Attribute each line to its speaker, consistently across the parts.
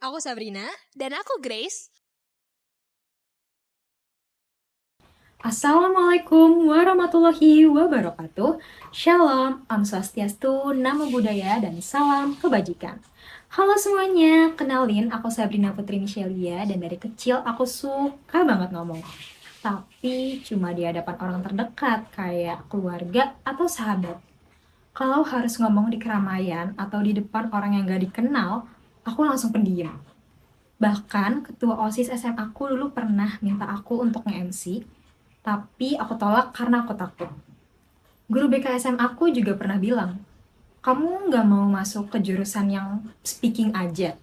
Speaker 1: Aku Sabrina.
Speaker 2: Dan aku Grace.
Speaker 3: Assalamualaikum warahmatullahi wabarakatuh. Shalom, Om Swastiastu, Namo Buddhaya, dan salam kebajikan. Halo semuanya, kenalin aku Sabrina Putri Michelia dan dari kecil aku suka banget ngomong. Tapi cuma di hadapan orang terdekat kayak keluarga atau sahabat. Kalau harus ngomong di keramaian atau di depan orang yang gak dikenal, aku langsung pendiam. Bahkan ketua OSIS SMA aku dulu pernah minta aku untuk nge-MC, tapi aku tolak karena aku takut. Guru BK SMA aku juga pernah bilang, kamu nggak mau masuk ke jurusan yang speaking aja,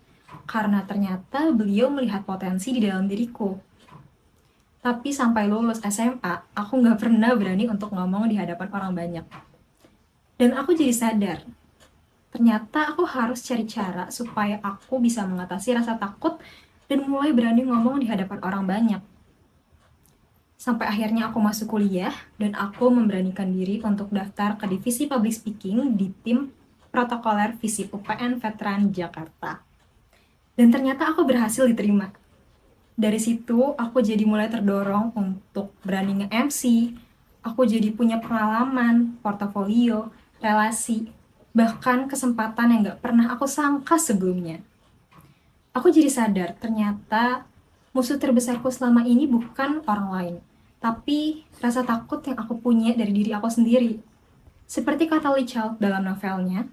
Speaker 3: karena ternyata beliau melihat potensi di dalam diriku. Tapi sampai lulus SMA, aku nggak pernah berani untuk ngomong di hadapan orang banyak. Dan aku jadi sadar, ternyata aku harus cari cara supaya aku bisa mengatasi rasa takut dan mulai berani ngomong di hadapan orang banyak. Sampai akhirnya aku masuk kuliah dan aku memberanikan diri untuk daftar ke divisi public speaking di tim protokoler FISIP UPN Veteran Jakarta. Dan ternyata aku berhasil diterima. Dari situ aku jadi mulai terdorong untuk berani nge-MC. Aku jadi punya pengalaman, portofolio, relasi, bahkan kesempatan yang gak pernah aku sangka sebelumnya. Aku jadi sadar ternyata musuh terbesarku selama ini bukan orang lain, tapi rasa takut yang aku punya dari diri aku sendiri. Seperti kata Lee Child dalam novelnya,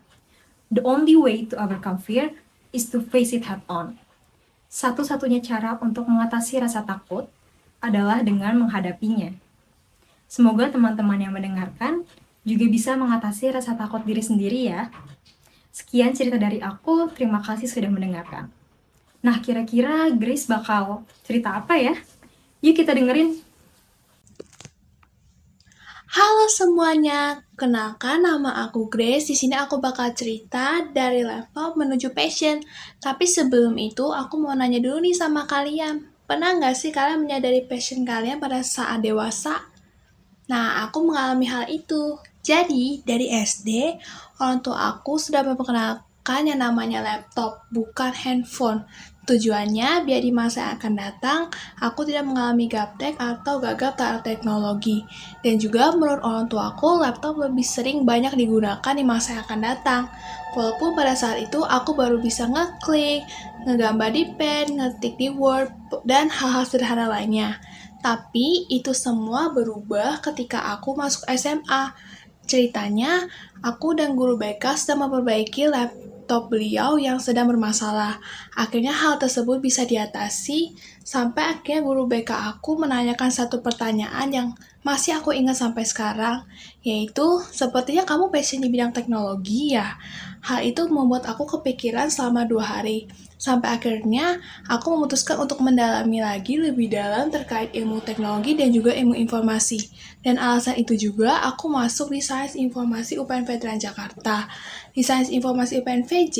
Speaker 3: "The only way to overcome fear is to face it head on." Satu-satunya cara untuk mengatasi rasa takut adalah dengan menghadapinya. Semoga teman-teman yang mendengarkan juga bisa mengatasi rasa takut diri sendiri ya. Sekian cerita dari aku, terima kasih sudah mendengarkan. Nah, kira-kira Grace bakal cerita apa ya? Yuk kita dengerin.
Speaker 2: Halo semuanya, kenalkan nama aku Grace. Di sini aku bakal cerita dari level menuju passion. Tapi sebelum itu aku mau nanya dulu nih sama kalian. Pernah nggak sih kalian menyadari passion kalian pada saat dewasa? Nah, aku mengalami hal itu. Jadi, dari SD, orang tua aku sudah memperkenalkan yang namanya laptop, bukan handphone. Tujuannya, biar di masa yang akan datang, aku tidak mengalami gaptek atau gagap terhadap teknologi. Dan juga menurut orang tua aku, laptop lebih sering banyak digunakan di masa yang akan datang. Walaupun pada saat itu, aku baru bisa ngeklik, ngegambar di pen, ngetik di Word, dan hal-hal sederhana lainnya. Tapi itu semua berubah ketika aku masuk SMA. Ceritanya, aku dan guru BK sedang memperbaiki laptop beliau yang sedang bermasalah. Akhirnya hal tersebut bisa diatasi, sampai akhirnya guru BK aku menanyakan satu pertanyaan yang masih aku ingat sampai sekarang, yaitu, sepertinya kamu passion di bidang teknologi ya? Hal itu membuat aku kepikiran selama 2 hari. Sampai akhirnya, aku memutuskan untuk mendalami lagi lebih dalam terkait ilmu teknologi dan juga ilmu informasi. Dan alasan itu juga aku masuk di Sains Informasi UPN Veteran Jakarta. Di Sains Informasi UPN VJ,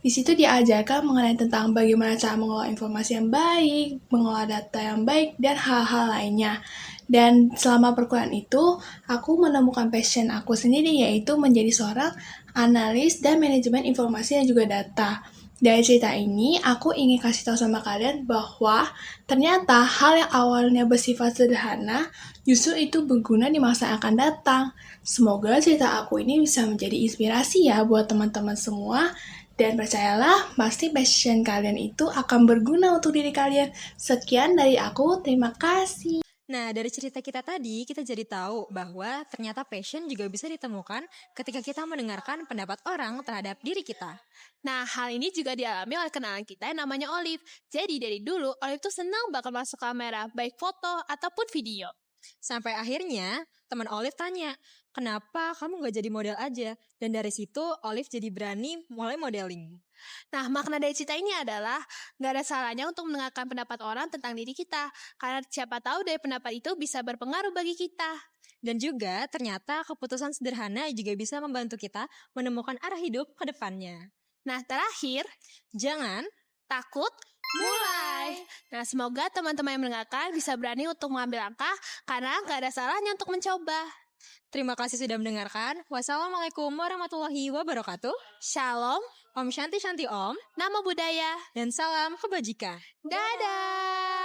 Speaker 2: di situ diajarkan mengenai tentang bagaimana cara mengelola informasi yang baik, mengelola data yang baik, dan hal-hal lainnya. Dan selama perkuliahan itu, aku menemukan passion aku sendiri, yaitu menjadi seorang analis dan manajemen informasi dan juga data. Dari cerita ini, aku ingin kasih tahu sama kalian bahwa ternyata hal yang awalnya bersifat sederhana, justru itu berguna di masa yang akan datang. Semoga cerita aku ini bisa menjadi inspirasi ya buat teman-teman semua. Dan percayalah, pasti passion kalian itu akan berguna untuk diri kalian. Sekian dari aku, terima kasih.
Speaker 1: Nah, dari cerita kita tadi, kita jadi tahu bahwa ternyata passion juga bisa ditemukan ketika kita mendengarkan pendapat orang terhadap diri kita.
Speaker 2: Nah, hal ini juga dialami oleh kenalan kita yang namanya Olive. Jadi dari dulu, Olive tuh senang bakal masuk kamera, baik foto ataupun video.
Speaker 1: Sampai akhirnya, teman Olive tanya, kenapa kamu gak jadi model aja? Dan dari situ, Olive jadi berani mulai modeling.
Speaker 2: Nah, makna dari cerita ini adalah gak ada salahnya untuk mendengarkan pendapat orang tentang diri kita, karena siapa tahu dari pendapat itu bisa berpengaruh bagi kita.
Speaker 1: Dan juga ternyata keputusan sederhana juga bisa membantu kita menemukan arah hidup ke depannya.
Speaker 2: Nah, terakhir,
Speaker 1: Jangan
Speaker 2: takut mulai. Nah, semoga teman-teman yang mendengarkan bisa berani untuk mengambil langkah, karena gak ada salahnya untuk mencoba.
Speaker 1: terima kasih sudah mendengarkan. Wassalamualaikum warahmatullahi wabarakatuh.
Speaker 2: Shalom.
Speaker 1: Om Shanti Shanti Om,
Speaker 2: Nama budaya.
Speaker 1: dan salam kebajikan.
Speaker 2: Dadah!